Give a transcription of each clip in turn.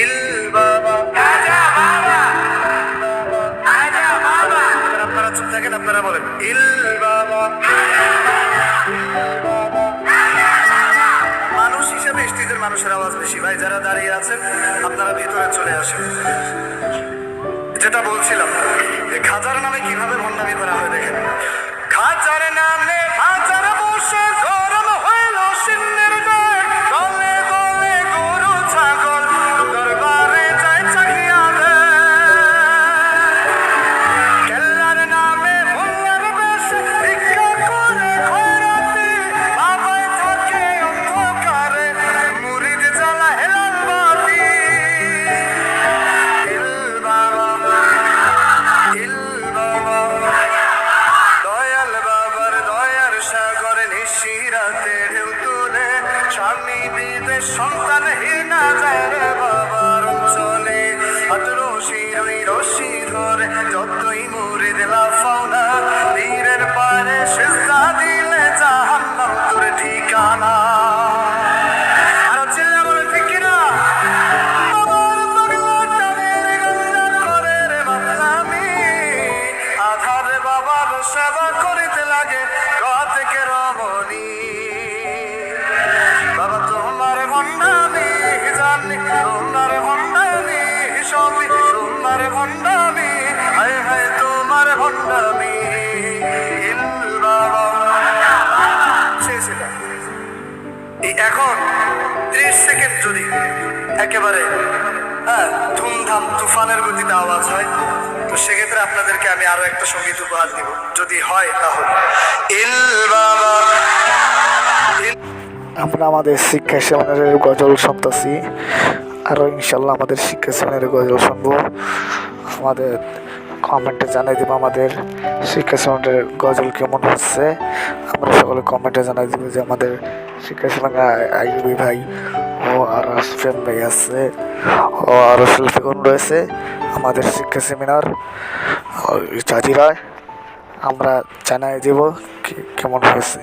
ইল বাবা খাজা বাবা, খাজা বাবা। আপনারা চুপ থাকেন, আপনারা বলেন ইল বাবা। মানুষ হিসেবে স্টেজের মানুষের আওয়াজ বেশি। ভাই যারা দাঁড়িয়ে আছেন আপনারা ভিতরে চলে আসেন। যেটা বলছিলাম যে খাজার নামে কিভাবে ভণ্ডামি করা হয় দেখেন। খাজার নামে খাজার বসে গরম হইল সিন্নের ডাক, গলে গলে গরু ছাগল দরবারে যায় চাহিয়া কেল্লার নামে মোল্লার বেশে ভিক্ষা করে খয়রাতি, বাবাই থাকে অন্ধকারে মুরিদ জ্বালা হেলাল বাতি। ইল বাবা, ইল বাবা, দয়াল বাবার দয়ার সাগর নিশিরাতে ঢেউ তুলে, স্বামী বিদেশ সন্তানহীনা যায় রে বাবার অঞ্চলে। হাত রশি ধরে যতই মুরিদ লাফাও না, তীরের পারে সেজদা দিলে জাহান্নাম তোর ঠিকানা। আরো চিল্লা বলে ঠিক কিনা? বাবার পাগলা টানের গঙ্গা করে রে মাতলামি, আধারে বাবার সেবা করিতে লাগে গা থেকে রমণী। বাবা তোমার ভণ্ডামি জানি, তোমার ভণ্ডামি সবই তোমার ভণ্ডামি, হায় হায় তোমার ভণ্ডামি। ইল বাবা শেষ। এখন 30 সেকেন্ড যদি একেবারে ধুমধাম তুফানের গতিতে আওয়াজ হয়, তো সেক্ষেত্রে আপনাদেরকে আমি আরো একটা সঙ্গীত উপহার দিব, যদি হয় তাহলে। ইল বাবা। আমরা আমাদের শিক্ষা সেমিনারের গজল শুনতেছি, আরও ইনশাল্লাহ আমাদের শিক্ষা সেমিনারের গজল শুনবো। আমাদের কমেন্টে জানাই দেবো আমাদের শিক্ষা সেমিনারের গজল কেমন হচ্ছে। আমরা সকলে কমেন্টে জানাই দেবো যে আমাদের শিক্ষা সেমিনার আইবি ভাই ও আর আসফেন ভাই আছে, ও আরও শিল্পীগণ রয়েছে আমাদের শিক্ষা সেমিনার জাজিরায়। আমরা জানাই দেব কেমন হয়েছে।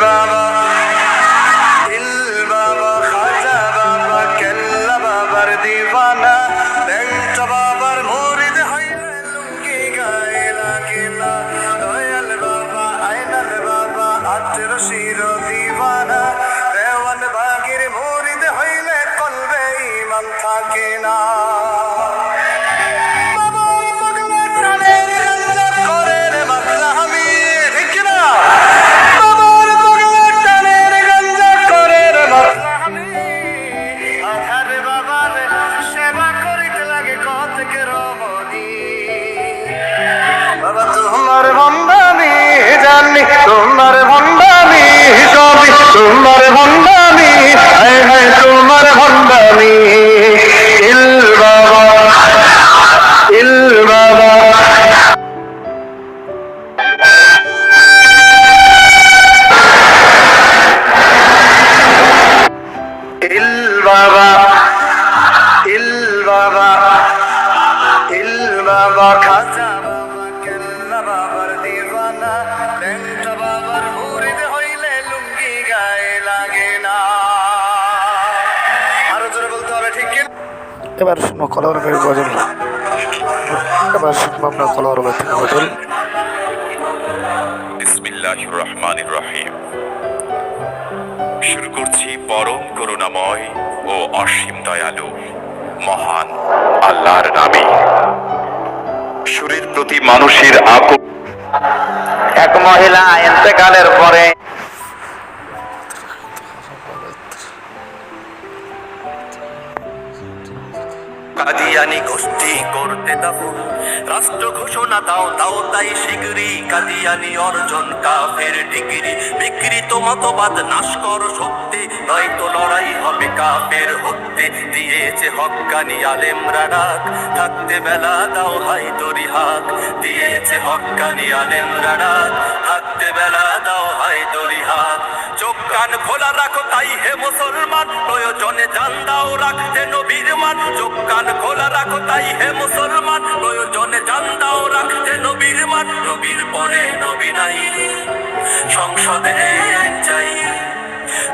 বাবা, ইল বাবা, খাজা বাবা, কেল্লা বাবার দিওয়ানা, বেঞ্চ বাবার মুরিদ হইলে লুঙ্গি গায়ে লাগে না। দয়াল বাবা, আইনাল বাবা, আটের শির দিওয়ানা, দেওয়ান বাগির মুরিদ হইলে কলবে ঈমান থাকে না। বাবার পাগলা টানের গঞ্জা করে রে মাতলামি, ঠিক না? আধারে বাবার সেবা করিতে লাগে গা থেকে রমণী। বাবা তোমার ভণ্ডামি জানি, তোমার ভণ্ডামি সবই তোমার ভণ্ডামি, হায় হায় তোমার ভণ্ডামি। ইল বাবা, ইল বাবা। ইল বাবা, ইল বাবা, ইল বাবা, খাজা বাবা, কেল্লা বাবার দিওয়ানা, বেঞ্চা বাবার মুরিদ হইলে লুঙ্গি গায়ে লাগে না। আরো জোরে বলতে হবে, ঠিক কিনা? এবার শুনবো কলরবের গজল। এবার শুনবো আমরা কলরবের থেকে গজল। বিসমিল্লাহির রহমানির রহিম। শুরু করছি পরম করুণাময় ও অসীম দয়ালু মহান আল্লাহর নামে। সুরের প্রতি মানুষের এক মহিলা ইন্তেকালের পরে কাদিয়ানি গোষ্ঠী করতে দাফন, রাষ্ট্র ঘোষণা দাও দাও তাই শিগগিরি, কাদিয়ানি অর্জন কাফের ডিগ্রি, বিকৃত মতবাদ নাশ কর সত্যি, নয়তো লড়াই হবে কাফের হত্যে। দিয়েছে হক্কানি আলেমরা ডাক, থাকতে বেলা দাও হাই দরি হাক, দিয়েছে হক্কানি আলেমরা ডাক, থাকতে বেলা দাও হাই দরি হাক। চোখ কান খোলা রাখো তাই হে মুসলমান, প্রয়োজনে জান দাও রাখতে নবীর মান। চোখ কান খোলা রাখো তাই হে মুসলমান, প্রয়োজনে জান দাও রাখতে নবীর মান। নবীর পরে নবী নাই, সংসদে এই আইন চাই,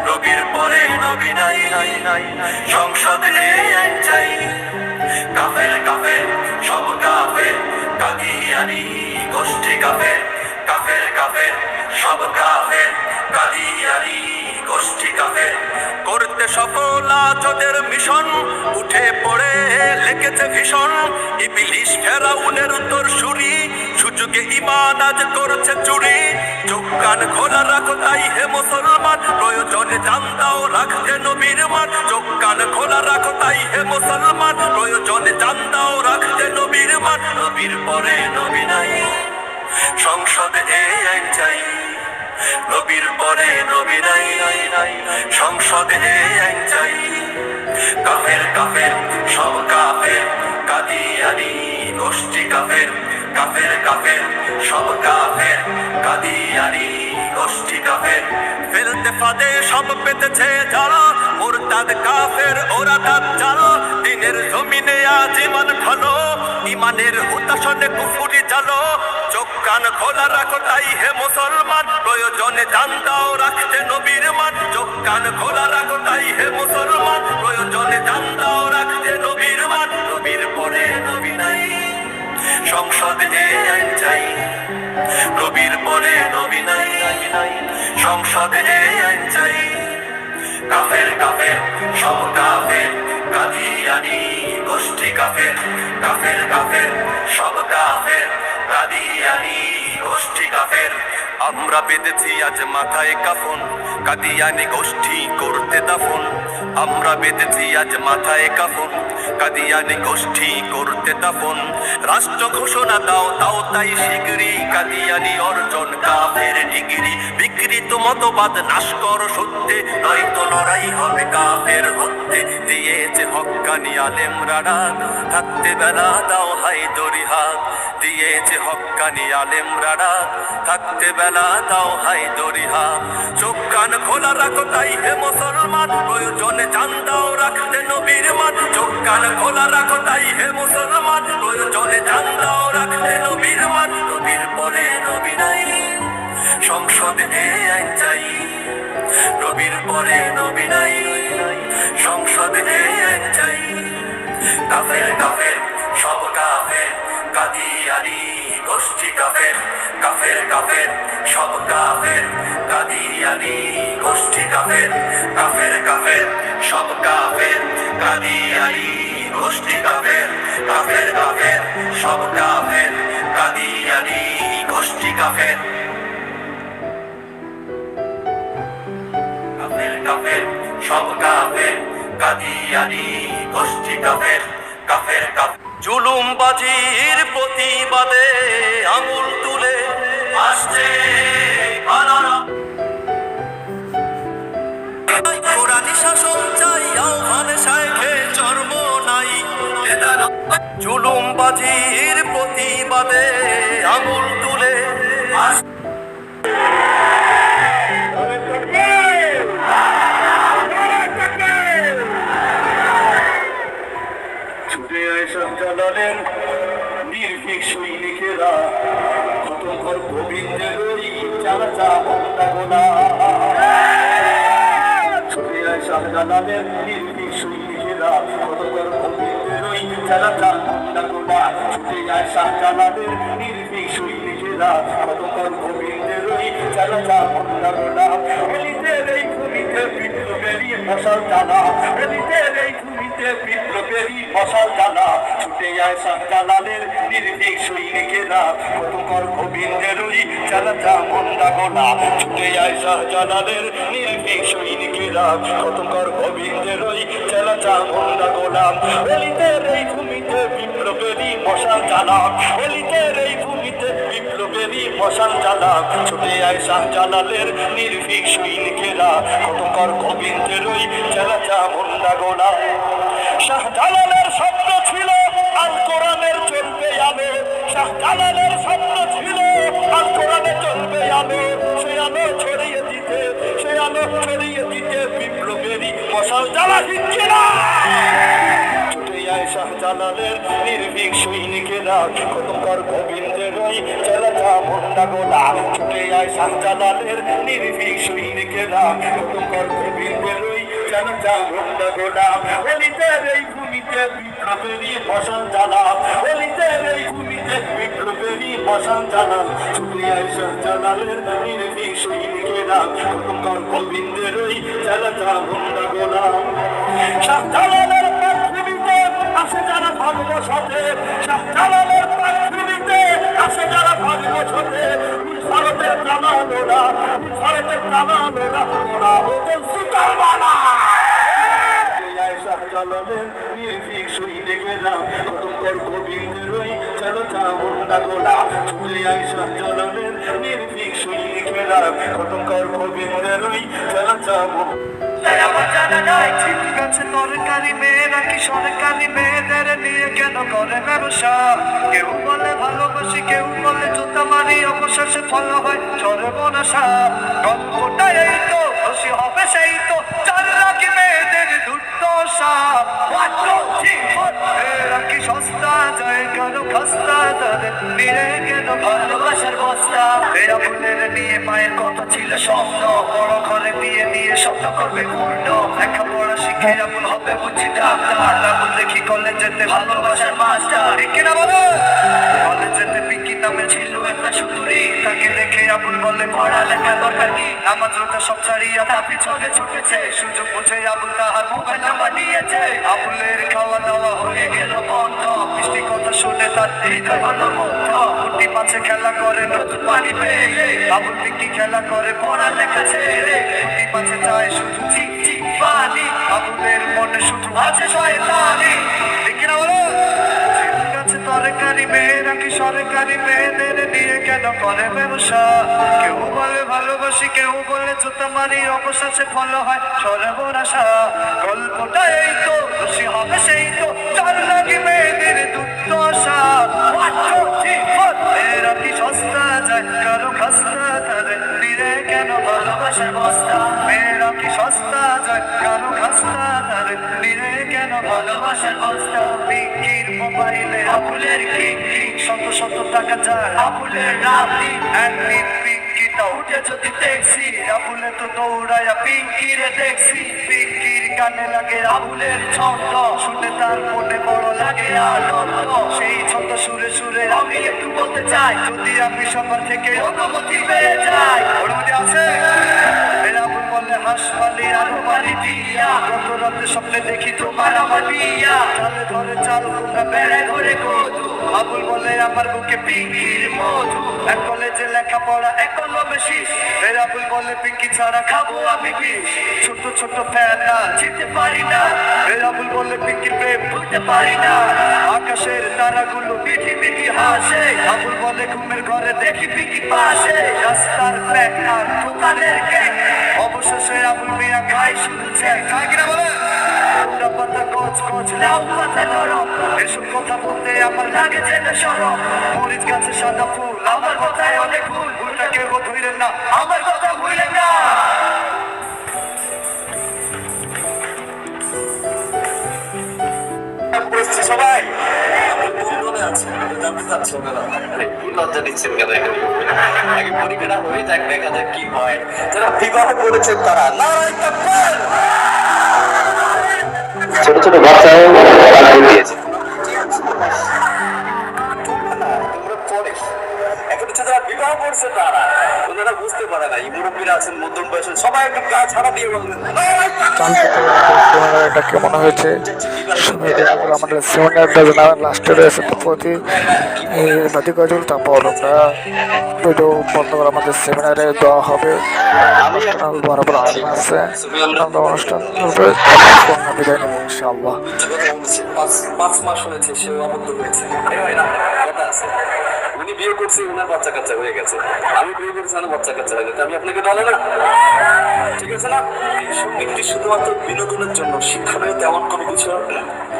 নবীর পরে নবী নাই, সংসদে এই আইন চাই। কাফের কাফের সব কাফের, কাদিয়ানি গোষ্ঠী কাফের, কাফের কাফের সব কাফের, কাদিয়ানি গোষ্ঠী কাফের। করতে সফল আজদের মিশন, উঠে পড়ে লেগেছে ভীষণ ইবলিশ ফেরাউনের উত্তর সুরি, সুযোগে ঈমান আজ করছে চুরি। চোখ কান খোলা রাখো তাই হে মুসলমান, প্রয়োজনে জান দাও রাখতে নবীর মান। চোখ কান খোলা রাখো তাই হে মুসলমান, প্রয়োজনে জান দাও রাখতে নবীর মান। নবীর পরে নবী নাই, সংসদে এই আইন চাই, নবীর পরে নবী নাই, সংসদে এই আইন চাই। কাফের কাফের সব কাফের, কাদিয়ানি গোষ্ঠী কাফের, কাফের কাফের সব কাফের, কাদিয়ানি গোষ্ঠী কাফের। ফেলতে ফাঁদে সব পেতেছে জাল, মুরতাদ কাফের ওরা দাজ্জাল। দিনের জমিনে আজ ইমান ভালো, ইমানের হুতাশনে কুফুরি জালো। চোখ কান খোলা রাখো তাই হে মুসলমান, প্রয়োজনে জান দাও রাখতে নবীর মান। চোখ কান খোলা রাখো তাই হে মুসলমান, প্রয়োজনে জান দাও রাখতে নবীর মান। নবীর পরে নবী নাই, সংসদে এই আইন চাই, নবীর পরে নবী নাই, সংসদে এই আইন চাই। কাফের কাফের সব কাফের, কাদিয়ানি গোষ্ঠী কাফের, কাফের কাফের সব কাফের, কাদিয়ানি গোষ্ঠী কাফের। আমরা বেঁধেছি আজ মাথায় কাফন, কাদিয়ানি গোষ্ঠী করতে দাফন। আমরা বেঁধেছি আজ মাথায় কাফন, কাদিয়ানি গোষ্ঠী করতে দাফন। রাষ্ট্র ঘোষণা দাও দাও তাই শিগগিরি, কাদিয়ানি অর্জন কাফের ডিগ্রি। বিকৃত মতবাদ নাশ কর সত্যে, নয়তো লড়াই হবে কাফের হত্যে। দিয়েছে হক্কানি আলেমরা ডাক, থাকতে বেলা দাও হাই দড়ি হাত। দিয়েছে হক্কানি আলেমরা ডাক, থাকতে বেলা দাও হাই দড়ি হাত। চোখ কান খোলা রাখো তাই হে মুসলমান, প্রয়োজনে জান দাও রাখতে নবীর মান। চোখ কান খোলা রাখো তাই হে মুসলমান, প্রয়োজনে জান দাও রাখতে নবীর মান। নবীর পরে নবী নাই, সংসদে এই আইন চাই, নবীর পরে নবী নাই, সংসদে এই আইন চাই। কাফের কাফের সব কাফের, কাদিয়ানি গোষ্ঠী কাফের, কাফের কাফের সব কাফের, কাদিয়ানি গোষ্ঠী কাফের, কাফের কাফের সব কাফের, কাদিয়ানি গোষ্ঠী কাফের, কাফের কাফের সব কাফের, কাদিয়ানি গোষ্ঠী কাফের। কাফের কাফের সব কাফের, কাদিয়ানি গোষ্ঠী কাফের, কাফের কাফের। জুলুমবাজির প্রতিবাদে আঙুল তুলে আসছে কানারা, কোরআনি শাসন চাই, আহ্বান শাইখে চর্ম নাই। জুলুমবাজির প্রতিবাদে আঙুল তুলে আসছে। সঞ্চালনের নির্ভীক সৈনিকেরা কতক্ষণ গোবিন্দের ওই চালাচা হত্যা গোনা। ছুটে আয় শাহজালালের নির্ভীক সৈনিকেরা কতক্ষণ গোবিন্দের ওই চালাচা হত্যা গোনা। ছুটে আয় শাহজালালের নির্ভীক সৈনিকেরা কতক্ষণ গোবিন্দের ওই চালাচা হত্যা গোনা। এলিদের এই ভূমিতে বিপ্লবেরই মশাল জ্বালা, এলিদের এই ভূমিতে বিপ্লবেরই মশাল জ্বালা। ছুটে যায় শাহজালালের নির্ভীক সৈনিকেরা কতকর গোবিন্দের ওই চালাচা মন্দা গোলা। ছুটে যায় শাহজালালের নির্ভীক সৈনিকেরা কতকর গোবিন্দের ওই চালাচা মন্দা গোলা। অলিদের এই ভূমিতে বিপ্লবেরই মশাল জ্বালা, অলিদের এই ভূমিতে বিপ্লবেরই মশাল জ্বালা। ছুটে যায় শাহজালালের নির্ভীক সৈনিকেরা কতকর গোবিন্দের ওই চালাচা মন্দা গোলা। শাহজালালের স্বপ্ন ছিল আল কোরআনের চলবে আলো, শাহজালালের স্বপ্ন ছিল আল কোরআনে চলবে আলো। সে আলো ছড়িয়ে দিতে, সে আলো ছড়িয়ে দিতে বিপ্লবেরই মশাল জ্বালা দিচ্ছে না। ছুটে যায় শাহজালালের নির্ভীক সৈনিকেরা কতকর গোবিন্দের রই চালাচা মুন্ডা গোলা ছুটে আয় শাহজালালের নির্ভীক সৈনিকেরা কতকর গোবিন্দের রই চালাচা মুন্ডা গোলা অলিতের এই ভূমিতে বিপ্লবেরই বসন জ্বালা অলিতের এই ভূমিতে বিপ্লবেরই বসন জ্বালা ছুটে আয় শাহজালালের নির্ভীক সৈনিকেরা কতকর গোবিন্দের রই চালাচা মুন্ডা গোলা শাহজালালের পৃথিবীতে আসে যারা ভালোবাসাতে শাহজালালের পৃথিবীতে আসে যারা ভালোবাসাতে ভারতের কামানোরা ভারতের কামানোরা ওরা ওদের সুতারবানা শাহজালালের নির্ভীক সৈনিকেরা কতকর গোবিন্দের রই চালাচা মুন্ডা গোলা ছুটে আয় শাহজালালের নির্ভীক সৈনিকেরা কতকর গোবিন্দের রই চালাচা তরকারি মেয়েরা কি সরকারি মেয়েদের নিয়ে কেন করে ব্যবসা কেউ বলে ভালোবাসি কেউ বলে জুতা মারি অবশেষে ফল হয় সর্বনাশা গল্পটা এই তো খুশি হবে সেই তো চার লাখি মেয়েদের দুর্দশা এরা কি সস্তা যায় কেন খাস্তা তাদের নিয়ে কেন ভালোবাসার বস্তা এরা ফুলের নিয়ে মায়ের কথা ছিল স্বপ্ন বড় ঘরে বিয়ে দিয়ে স্বপ্ন করবে পূর্ণ লেখাপড়া শিখে আবুল হবে বুঝি ডাক্তার আবুল দেখি কলেজেতে ভালোবাসার মাস্টার ঠিক না বলো কলেজেতে পিকি নামে ছিল একটা সুন্দরী তাকে দেখে আবুল বলে পড়ালেখা দরকার কি নামাজ রোজা সব ছাড়িয়া তার পিছনে ছুটেছে সুযোগ বুঝে আবুল তাহার মোবাইল নাম্বার নিয়েছে আবুলের খাওয়া দাওয়া হয়ে গেল বন্ধ মিষ্টি কথা শুনে তার হৃদয় হলো মুগ্ধ কুটি মাছে খেলা করে নতুন পানি পেয়ে আবুল পিকি খেলা করে পড়ালেখা ছেড়ে কুটি মাছে যায় শুধু চিক চিক পানি আবুলের মনে শুধু আছে শয়তানি ঠিক না বলো তরকারি মেয়েরা কি সরকারি মেয়েদের নিয়ে কেন করে ব্যবসা কেউ বলে ভালোবাসি কেউ বলে জুতা মারি অবশেষে ফল হয় সর্বনাশা গল্পটা এই তো খুশি হবে সেই তো চার লাগি মেয়েদের দুর্দশা মেয়েরা কি সস্তা যায় কারো খাস্তা তাদের নিয়ে কেন ভালোবাসার বস্তা মেয়েরা কি সস্তা যায় কারো খাস্তা তাদের নিয়ে কেন ভালোবাসার বস্তা পিঙ্কির মোবাইলে আবুলের কিঙ্কি শত শত টাকা যায় আবুলের রাতি একদিন পিঙ্কিটা উঠে যদি দেখছি আবুলে তো দৌড়ায়া পিঙ্কিরে দেখছি পিঙ্কির কানে লাগে আবুলের ছন্দ শুনে তার মনে বড় লাগে আনন্দ সেই ছন্দ সুরে সুরে আমি একটু বলতে চাই যদি আমি সবার থেকে অনুমতি পেয়ে যাই অনুমতি আছে আবুল বলে হাসপালি আরো বাড়ি দিয়া কত রাতে স্বপ্নে দেখি তোমার আমার বিয়া চালে ধরে চাল তোমরা বেড়ে ধরে কদু আবুল বলে আমার বুকে পিঙ্কির মধু এক কলেজে লেখাপড়া এক কলমে শীষ আবুল বলে পিঙ্কি ছাড়া খাবো আমি বিষ ছোট ছোট ফেনা জিতে পারি না আবুল বলে পিঙ্কি প্রেম ভুলতে পারি না আকাশের তারাগুলো মিঠি মিঠি হাসে আবুল বলে ঘুমের ঘরে দেখি পিঙ্কি পাশে রাস্তার ব্যাগ আর দোকানের কেক অবশেষে আবুল মিয়া খাই শুধু চেক খাই কিনা বলে পাতা গছ গছ লাউ পাতা নরম এসব কথা বলতে আমার লাগে যেন সরম মরিচ গাছে সাদা ফুল আমার কথায় অনেক ফুল ফুলটা কেউ ধুইলেন না আমার কথা ভুলেন না সবাই লজ্জা দিচ্ছেন কেন এখানে আগে পরীক্ষাটা হয়ে যাক দেখা যাক কি হয় যারা বিবাহ করেছেন তারা ছোট ছোট বাচ্চাও দিয়েছে এখন হচ্ছে যারা বিবাহ করছে তারা ওনারা বুঝতে পারে না এই মুরব্বীরা আছেন মধ্যম বয়সের সবাই একটু গা ছাড়া দিয়ে বলবেন এটা কেমন হয়েছে আমাদের সেমিনার লাস্টে রয়েছে তো প্রতি নদী গজল তারপর আমরা ভিডিও বন্ধ করে আমাদের সেমিনারে দেওয়া হবে বরাবর আলোচনা আছে আমরা অনুষ্ঠান বিদায় নেব ইনশাআল্লাহ 5 মাস হয়েছে সে আবদ্ধ হয়েছে কথা আছে উনি বিয়ে করছে ওনার বাচ্চা কাচ্চা হয়ে গেছে আমি বিয়ে করছি আমার বাচ্চা কাচ্চা হয়ে গেছে আমি আপনাকে বলে না ঠিক আছে না এই সঙ্গীতটি শুধুমাত্র বিনোদনের জন্য শিক্ষণীয় তেমন কোনো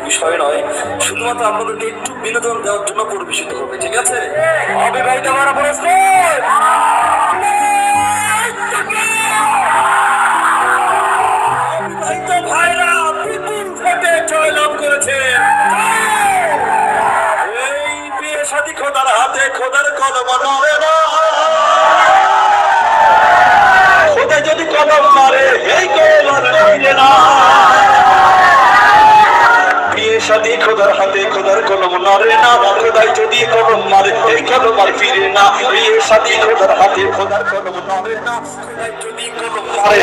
বিষয় নয় শুধুমাত্র আপনাদেরকে একটু বিনোদন দেওয়ার জন্য পরিবেশিত হবে ঠিক আছে অবিবাহিত আমার প্রশ্ন অবিবাহিত ভাইরা বিপুল ভোটে জয়লাভ করেছে এই বিয়ে শাদী খোদার হাতে খোদার কলম যদি কলম মারে এই কলম আর ফিরে না, বিয়ে শাদী খোদার হাতে খোদার কলম নড়ে না, খোদাই যদি কলম মারে